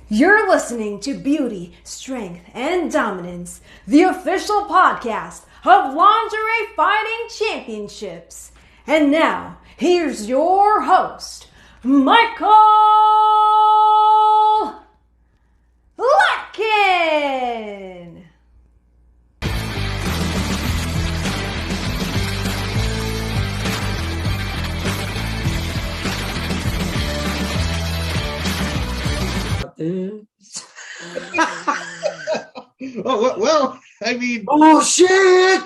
You're listening to Beauty, Strength, and Dominance, the official podcast of Lingerie Fighting Championships. And now, here's your host, Michael Larkin. Well, I mean, oh shit!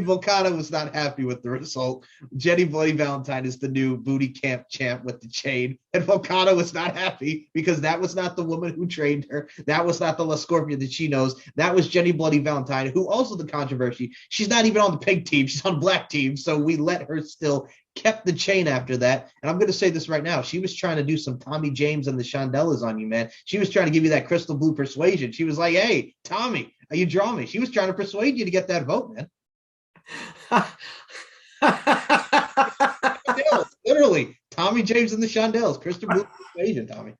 Volcano was not happy with the result. Jenny Bloody Valentine is the new booty camp champ with the chain, and Volcano was not happy because that was not the woman who trained her. That was not the La Scorpion that she knows. That was Jenny Bloody Valentine, who also the controversy. She's not even on the pink team; she's on the black team. So we let her still kept the chain after that. And I'm going to say this right now: she was trying to do some Tommy James and the Shondellas on you, man. She was trying to give you that crystal blue persuasion. She was like, "Hey, Tommy, you draw me." She was trying to persuade you to get that vote, man. Literally, Tommy James and the Shondells, Crystal Blue Persuasion, Tommy.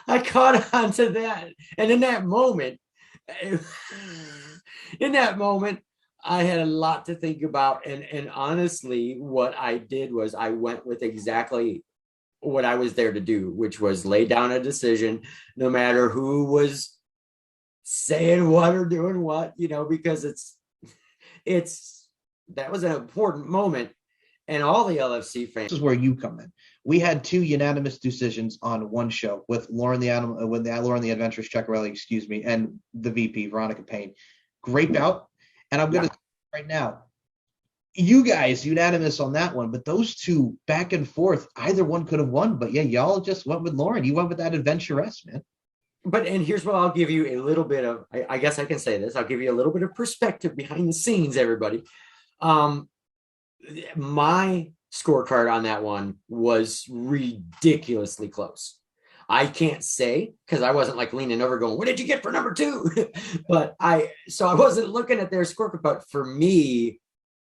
I caught on to that, and in that moment, I had a lot to think about, and honestly, what I did was I went with exactly what I was there to do, which was lay down a decision, no matter who was saying what or doing what, because that was an important moment, and all the LFC fans. This is where you come in. We had 2 unanimous decisions on one show with Lauren the Adventurous Ceccarelli, and the VP Veronica Payne. Great bout, and I'm going to say right now, you guys unanimous on that one, but those 2 back and forth, either one could have won. But yeah, y'all just went with Lauren. You went with that adventuress, man. And here's what I'll give you a little bit of, I guess I can say this. I'll give you a little bit of perspective behind the scenes, everybody. My scorecard on that one was ridiculously close. I can't say because I wasn't like leaning over going, what did you get for number 2? But I wasn't looking at their scorecard, but for me,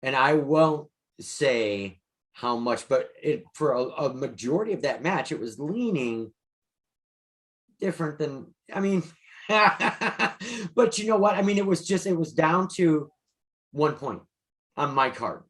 and I won't say how much, but for a majority of that match, it was leaning different than, but you know what? It was down to 1 point on my card.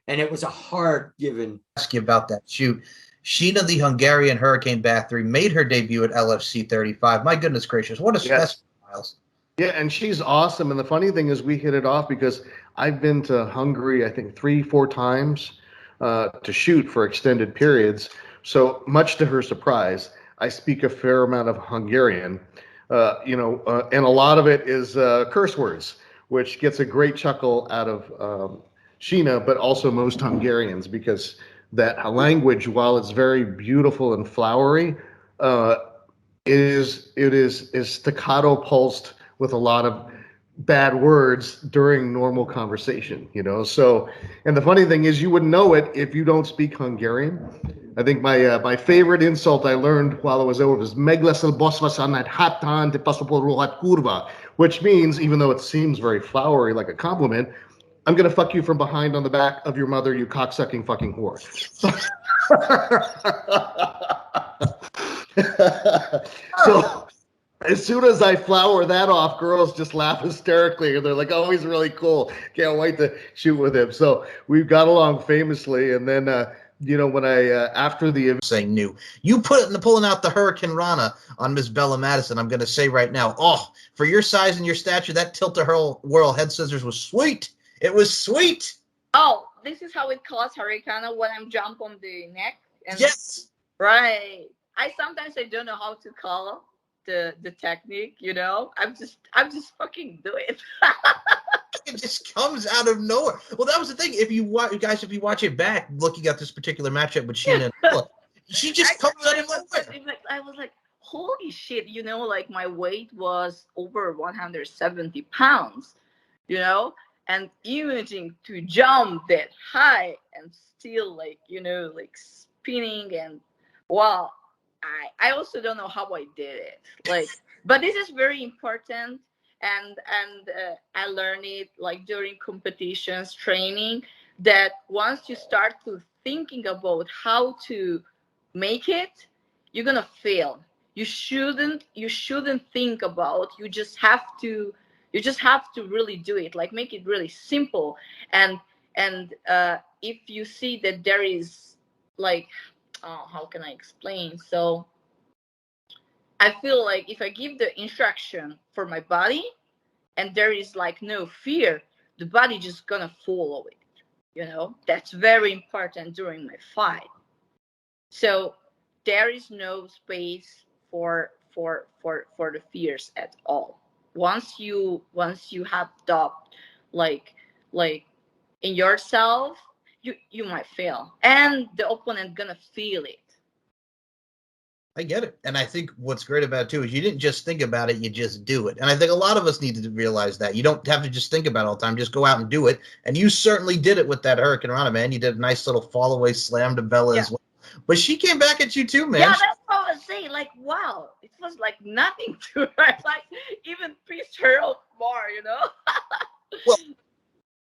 And it was a hard given. Ask you about that shoot. Sheena, the Hungarian Hurricane Bathory, made her debut at LFC 35. My goodness gracious, what a specimen, Miles. Yeah, and she's awesome. And the funny thing is we hit it off because I've been to Hungary, I think 3-4 times to shoot for extended periods. So much to her surprise, I speak a fair amount of Hungarian, and a lot of it is curse words, which gets a great chuckle out of Sheena, but also most Hungarians, because that language, while it's very beautiful and flowery, is staccato pulsed with a lot of bad words during normal conversation, So, and the funny thing is, you wouldn't know it if you don't speak Hungarian. I think my favorite insult I learned while I was over was "Megleszel boszvasan at hátán te passzapol rohadt kurva," which means, even though it seems very flowery, like a compliment, I'm going to fuck you from behind on the back of your mother, you cocksucking fucking whore. So as soon as I flower that off, girls just laugh hysterically. And they're like, oh, he's really cool. Can't wait to shoot with him. So we got along famously. And then, when I, after the event. Saying new. You pulling out the Hurricane Rana on Miss Bella Madison, I'm going to say right now, for your size and your stature, that tilt-a-whirl head scissors was sweet. It was sweet. Oh, this is how it calls Hurricane when I'm jump on the neck. And yes. Right. I don't know how to call the technique, I'm just fucking do it. It just comes out of nowhere. Well, that was the thing. If you watch it back, looking at this particular matchup with Sheena and Bella, she just comes out of nowhere. I was like, holy shit, my weight was over 170 pounds, and imaging to jump that high and still spinning, and wow, I also don't know how I did it. But this is very important, and I learned it during competitions, training, that once you start to thinking about how to make it, you're gonna fail. you shouldn't think about. You just have to really do it, like make it really simple. And if you see that there is like, how can I explain? So I feel like if I give the instruction for my body and there is like no fear, the body just gonna follow it. That's very important during my fight. So there is no space for the fears at all. Once you have doubt, like in yourself, you might fail, and the opponent gonna feel it. I get it. And I think what's great about it too is you didn't just think about it, you just do it. And I think a lot of us need to realize that. You don't have to just think about it all the time. Just go out and do it. And you certainly did it with that Hurricane Rana, man. You did a nice little fall away slam to Bella as well. But she came back at you too, man. Yeah, that's what I was saying. Like, wow, it was like nothing to her. Like, even pissed her off more, Well,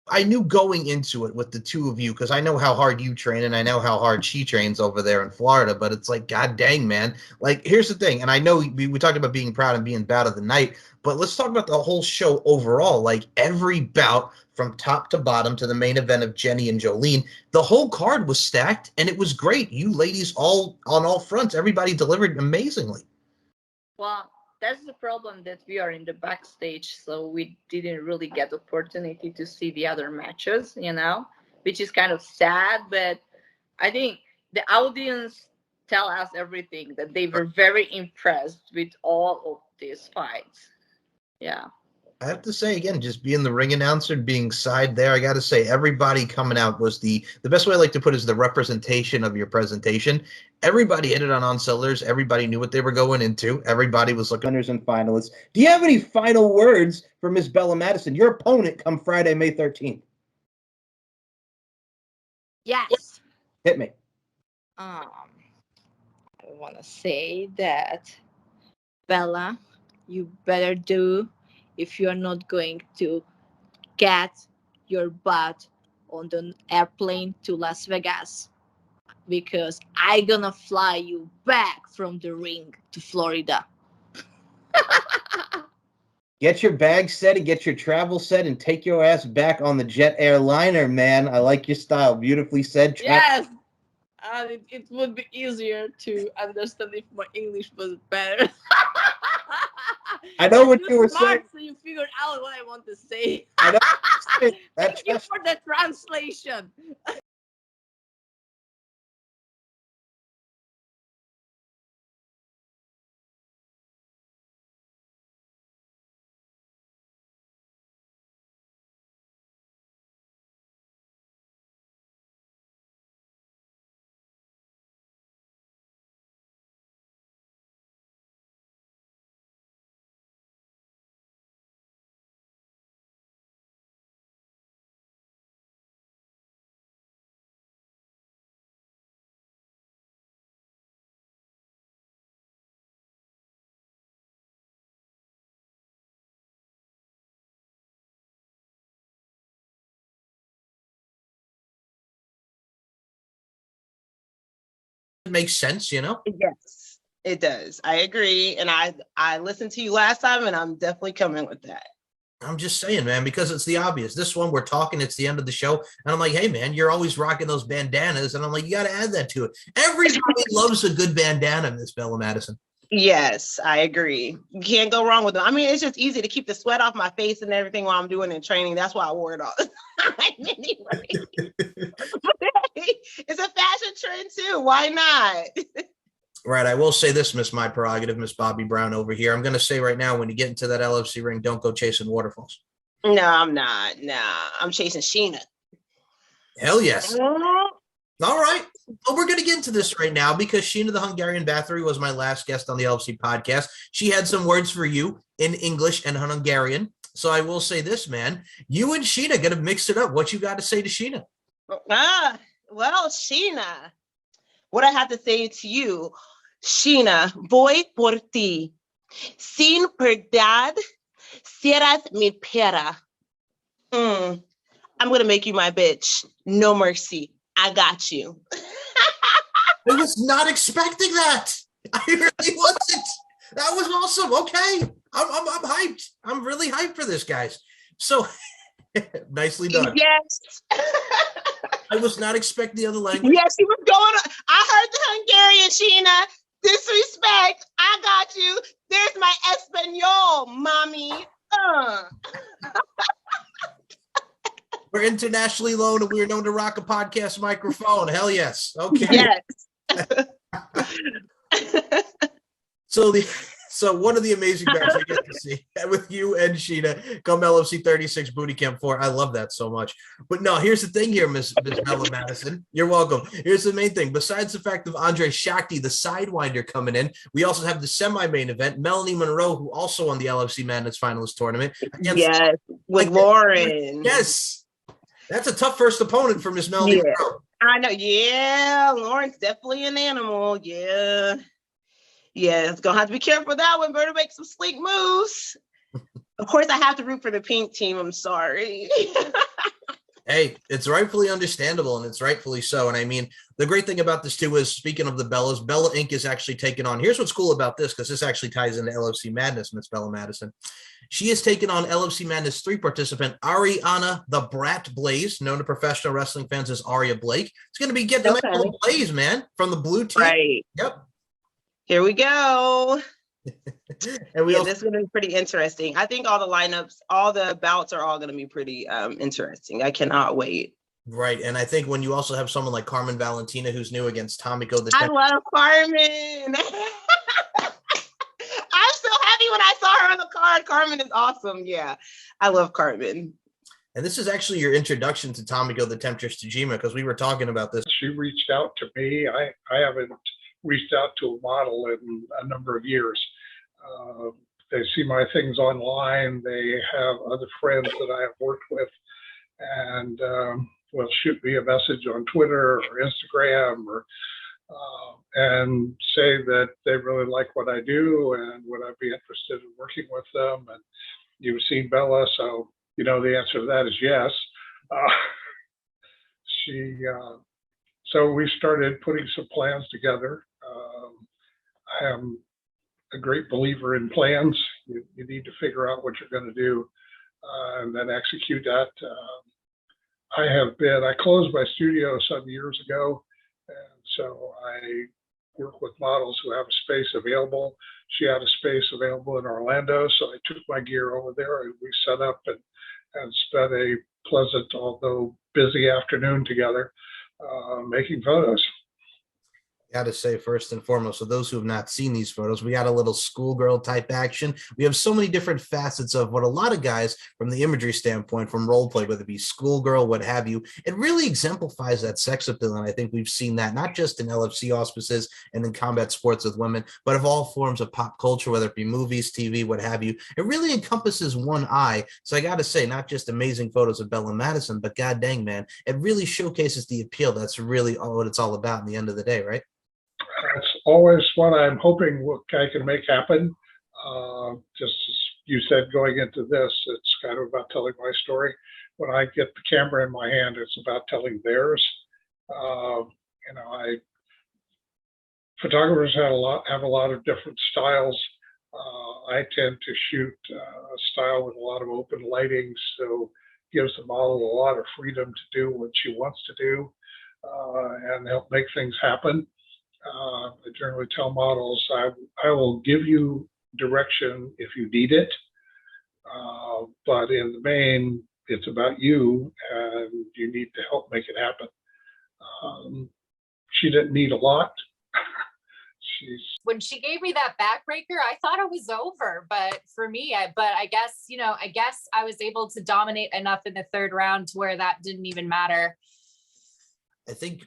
I knew going into it with the two of you, because I know how hard you train and I know how hard she trains over there in Florida, but it's like, God dang, man. Like, here's the thing, and I know we talked about being proud and being bout of the night, but let's talk about the whole show overall. Like, every bout from top to bottom to the main event of Jenny and Jolene, the whole card was stacked, and it was great. You ladies all on all fronts, everybody delivered amazingly. Well, that's the problem, that we are in the backstage, so we didn't really get the opportunity to see the other matches, which is kind of sad. But I think the audience tell us everything, that they were very impressed with all of these fights. Yeah. I have to say, again, just being the ring announcer and being side there, I got to say, everybody coming out was the best way I like to put it is the representation of your presentation. Everybody hit it on cylinders. Everybody knew what they were going into. Everybody was looking winners and finalists. Do you have any final words for Miss Bella Madison, your opponent, come Friday, May 13th? Yes. Hit me. I want to say that, Bella, you better do, if you're not going to get your butt on the airplane to Las Vegas, because I'm gonna fly you back from the ring to Florida. Get your bag set and get your travel set and take your ass back on the jet airliner, man. I like your style. Beautifully said. Yes. It would be easier to understand if my English was better. I know what you were saying. So you figured out what I want to say. I know. Thank you for the translation. It makes sense, Yes, it does. I agree. And I listened to you last time, and I'm definitely coming with that. I'm just saying, man, because it's the obvious. This one, we're talking, it's the end of the show. And I'm like, hey, man, you're always rocking those bandanas. And I'm like, you got to add that to it. Everybody loves a good bandana, Miss Bella Madison. Yes, I agree. You can't go wrong with them. I mean, it's just easy to keep the sweat off my face and everything while I'm doing in training. That's why I wore it all the time anyway. It's a fashion trend too. Why not? Right. I will say this, Miss My Prerogative, Miss Bobby Brown over here. I'm going to say right now, when you get into that LFC ring, don't go chasing waterfalls. No, I'm not. Nah, I'm chasing Sheena. Hell yes. All right. Well, we're going to get into this right now because Sheena the Hungarian Bathory was my last guest on the LFC podcast. She had some words for you in English and Hungarian. So I will say this, man. You and Sheena going to mix it up. What you got to say to Sheena? Well, Sheena, what I have to say to you, Sheena, voy por ti. Sin piedad, serás mi pera. I'm going to make you my bitch. No mercy. I got you. I was not expecting that. I really wasn't. That was awesome. Okay. I'm hyped. I'm really hyped for this, guys. So nicely done. Yes. I was not expecting the other language. Yes, he was going. I heard the Hungarian, Sheena. Disrespect. I got you. There's my Espanol, mommy. We're internationally known and we're known to rock a podcast microphone. Hell yes. Okay. Yes. So one of the amazing bouts I get to see with you and Sheena come LFC 36 Booty Camp 4. I love that so much. But no, here's the thing here, Miss Bella Madison. You're welcome. Here's the main thing. Besides the fact of Andre Shakti, the Sidewinder, coming in, we also have the semi-main event, Melanie Monroe, who also won the LFC Madness Finalist Tournament. Yes, with Lauren. Yes. That's a tough first opponent for Miss Melanie Monroe. I know. Yeah, Lauren's definitely an animal. Yeah. Yeah, it's gonna have to be careful with that one. Better make some sleek moves. Of course, I have to root for the pink team. I'm sorry. Hey, it's rightfully understandable, and it's rightfully so. And I mean, the great thing about this, too, is speaking of the Bellas, Bella Inc. is actually taking on, here's what's cool about this, because this actually ties into LFC Madness, Miss Bella Madison. She has taken on LFC Madness 3 participant Ariana the Brat Blaze, known to professional wrestling fans as Aria Blake. It's going to be getting the Blaze, man, from the blue team. Right. Yep. Here we go. And this is going to be pretty interesting. I think all the lineups, all the bouts are all going to be pretty interesting. I cannot wait. Right. And I think when you also have someone like Carmen Valentina, who's new against Tomiko. I love Carmen. I'm so happy when I saw her on the card. Carmen is awesome. Yeah, I love Carmen. And this is actually your introduction to Tomiko the Temptress Tajima, because we were talking about this. She reached out to me. I haven't reached out to a model in a number of years. They see my things online. They have other friends that I have worked with, and will shoot me a message on Twitter or Instagram, or and say that they really like what I do and would I be interested in working with them. And you've seen Bella, so you know the answer to that is yes. So we started putting some plans together. I am a great believer in plans. You need to figure out what you're going to do and then execute that. I closed my studio some years ago, and so I work with models who have a space available. She had a space available in Orlando, so I took my gear over there and we set up and spent a pleasant, although busy afternoon together making photos. Got to say, first and foremost, so those who have not seen these photos, we got a little schoolgirl type action. We have so many different facets of what a lot of guys from the imagery standpoint, from role play, whether it be schoolgirl, what have you, it really exemplifies that sex appeal. And I think we've seen that not just in LFC auspices and in combat sports with women, but of all forms of pop culture, whether it be movies, TV, what have you. It really encompasses one eye. So I got to say, not just amazing photos of Bella Madison, but god dang, man, it really showcases the appeal. That's really what it's all about in the end of the day, right? That's always what I'm hoping I can make happen. Just as you said, going into this, it's kind of about telling my story. When I get the camera in my hand, it's about telling theirs. Photographers have a lot of different styles. I tend to shoot a style with a lot of open lighting, so it gives the model a lot of freedom to do what she wants to do and help make things happen. I generally tell models, I will give you direction if you need it, but in the main, it's about you, and you need to help make it happen. She didn't need a lot. When she gave me that backbreaker, I thought it was over, but for me, I guess I was able to dominate enough in the third round to where that didn't even matter. I think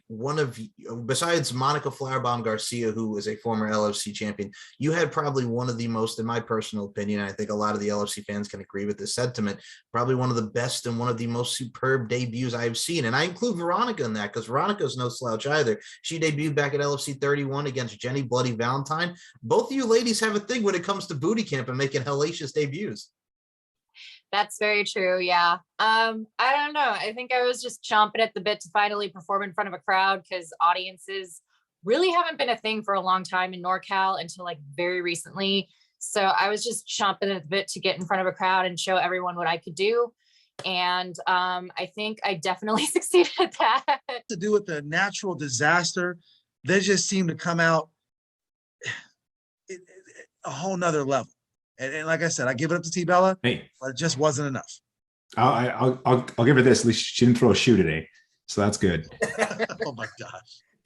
besides Monica Flowerbaum Garcia, who is a former LFC champion, you had probably one of the most, in my personal opinion, I think a lot of the LFC fans can agree with this sentiment, probably one of the best and one of the most superb debuts I've seen. And I include Veronica in that because Veronica's no slouch either. She debuted back at LFC 31 against Jenny Bloody Valentine. Both of you ladies have a thing when it comes to booty camp and making hellacious debuts. That's very true. Yeah. I don't know. I think I was just chomping at the bit to finally perform in front of a crowd because audiences really haven't been a thing for a long time in NorCal until like very recently. So I was just chomping at the bit to get in front of a crowd and show everyone what I could do. And I think I definitely succeeded at that. To do with the natural disaster, they just seem to come out a whole nother level. And like I said, I give it up to T-Bella, but it just wasn't enough. I'll give her this. At least she didn't throw a shoe today, so that's good. Oh my gosh,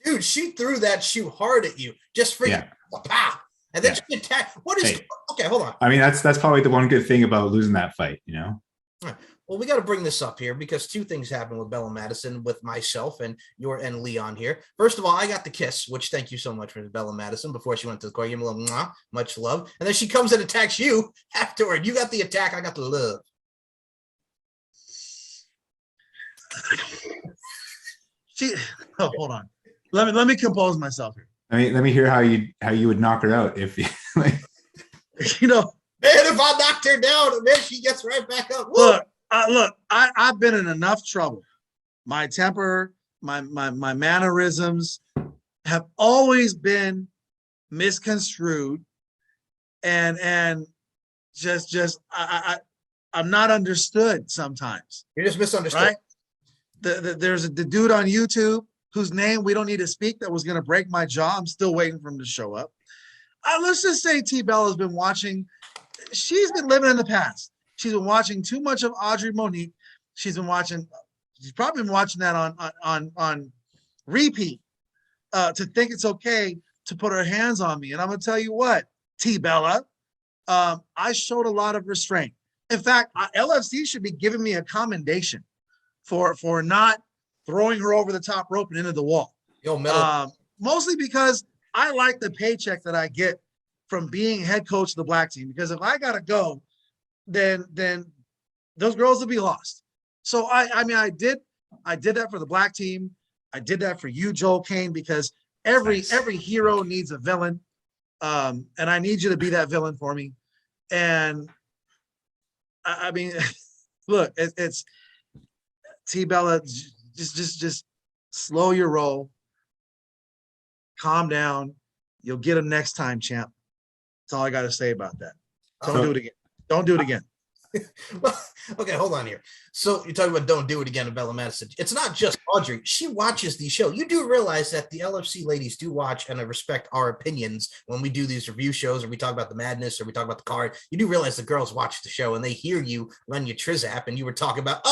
dude, she threw that shoe hard at you, just for you, pow, and then she attacked. What is? Okay, hold on. I mean, that's probably the one good thing about losing that fight, you know. Well, we got to bring this up here because two things happened with Bella Madison, with myself and Leon here. First of all, I got the kiss, which thank you so much for Bella Madison before she went to the court. Give me a little mwah, much love. And then she comes and attacks you afterward. You got the attack, I got the love. Hold on. Let me compose myself here. Let me hear how you would knock her out if like, you know. Man, if I knocked her down, man, she gets right back up. Woo! Look, I've been in enough trouble. My temper, my mannerisms have always been misconstrued, and just I'm not understood sometimes. You're just misunderstood. Right? There's the dude on YouTube whose name we don't need to speak that was going to break my jaw. I'm still waiting for him to show up. Let's just say T-Bella's been watching. She's been living in the past. She's been watching too much of Audrey Monique. She's probably been watching that on repeat to think it's okay to put her hands on me. And I'm going to tell you what, T-Bella, I showed a lot of restraint. In fact, LFC should be giving me a commendation for not throwing her over the top rope and into the wall. Mostly because I like the paycheck that I get from being head coach of the black team, because if I gotta go, then those girls will be lost. So I did that for the black team. I did that for you, Joel Kane, because every hero needs a villain, and I need you to be that villain for me. And I mean, look, it's T-Bella, just slow your roll, calm down. You'll get him next time, champ. That's all I got to say about that. Don't do it again. Don't do it again. Well, okay, hold on here. So you're talking about don't do it again to Bella Madison. It's not just Audrey. She watches these shows. You do realize that the LFC ladies do watch and respect our opinions when we do these review shows, or we talk about the madness, or we talk about the card. You do realize the girls watch the show and they hear you run your Trizap, and you were talking about,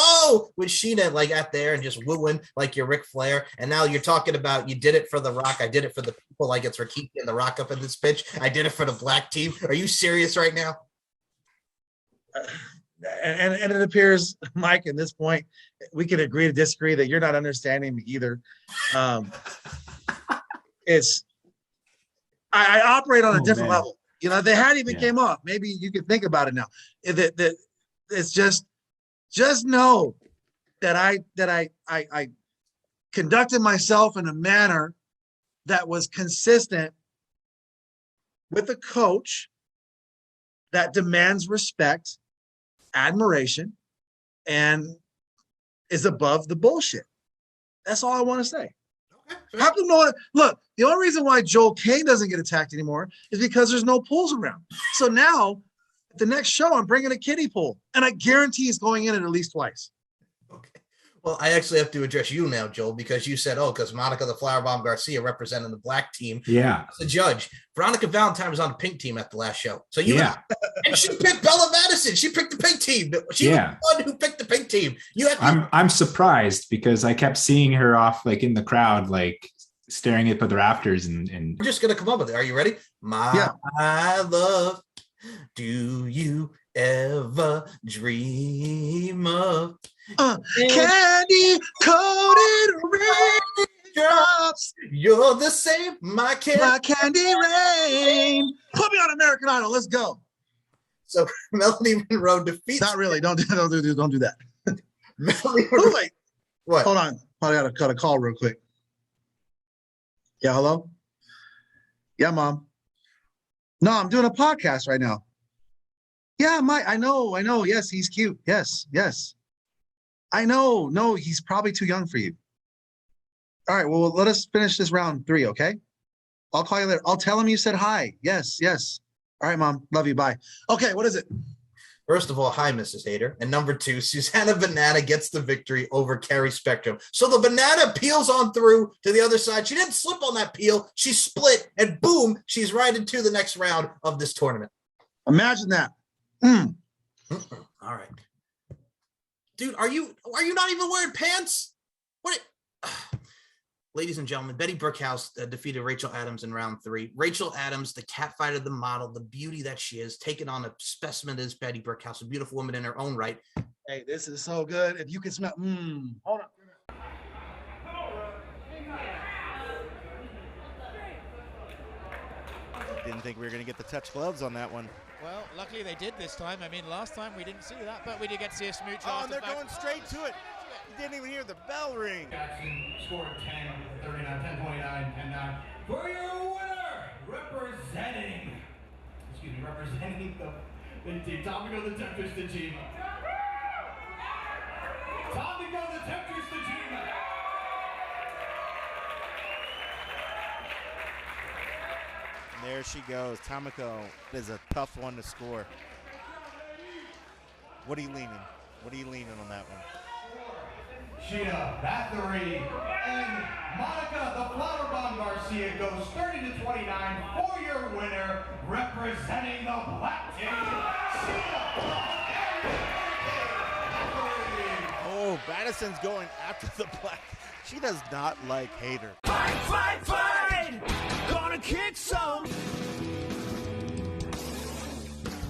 with Sheena like out there and just wooing like your Ric Flair. And now you're talking about you did it for The Rock. I did it for the people, like it's Rakiki and The Rock up in this pitch. I did it for the black team. Are you serious right now? And it appears, Mike, at this point, we can agree to disagree that you're not understanding me either. I operate on a different level. You know, they hadn't even came off. Maybe you can think about it now. It's just know that I conducted myself in a manner that was consistent with a coach that demands respect, admiration, and is above the bullshit. That's all I want to say. Okay. How come look, the only reason why Joel Kane doesn't get attacked anymore is because there's no pools around. So now, at the next show, I'm bringing a kiddie pool, and I guarantee he's going in at least twice. Okay. Well, I actually have to address you now, Joel, because you said, because Monica the Flower Bomb Garcia representing the black team. Yeah. As a judge. Veronica Valentine was on the pink team at the last show. So and she picked Bella Madison. She picked the pink team. She was the one who picked the pink team. I'm surprised because I kept seeing her off like in the crowd, like staring at the rafters and we're just gonna come up with it. Are you ready? My love, do you ever dream of candy coated raindrops? You're the same, my candy rain. Put me on American Idol. Let's go. So Melanie Monroe defeats. Not really. Don't do that. Melanie Monroe. Wait. What? Hold on. I gotta cut a call real quick. Yeah. Hello. Yeah, Mom. No, I'm doing a podcast right now. Yeah, Mike. I know. Yes, he's cute. Yes. I know. No, he's probably too young for you. All right. Well, let us finish this round 3, okay? I'll call you later. I'll tell him you said hi. Yes. All right, Mom. Love you. Bye. Okay, what is it? First of all, hi, Mrs. Hater. And number 2, Susanna Banana gets the victory over Carrie Spectrum. So the banana peels on through to the other side. She didn't slip on that peel. She split, and boom, she's right into the next round of this tournament. Imagine that. All right. Dude, are you not even wearing pants? What? Ladies and gentlemen, Betty Brookhouse defeated Rachel Adams in round 3. Rachel Adams, the catfighter, the model, the beauty that she is, taking on a specimen that is Betty Brookhouse, a beautiful woman in her own right. Hey, this is so good. If you can smell, hold on. Didn't think we were going to get the touch gloves on that one. Well, luckily they did this time. I mean, last time we didn't see that, but we did get to see a smooch. Oh, and they're going straight to it. You didn't even hear the bell ring. Jackson scored 10-39, 10-29, 10-9. For your winner, representing the team. Time to go the Temptress to Jima. Time to go the Temptress to Jima. And there she goes. Tamiko is a tough one to score. What are you leaning? What are you leaning on that one? Sheena Bathory and Monica the Flower Bomb Garcia goes 30-29 for your winner, representing the Black Team, Sheena. Oh, Madison's going after the Black. She does not like Hater. Fight, fight, fight! Gonna kick some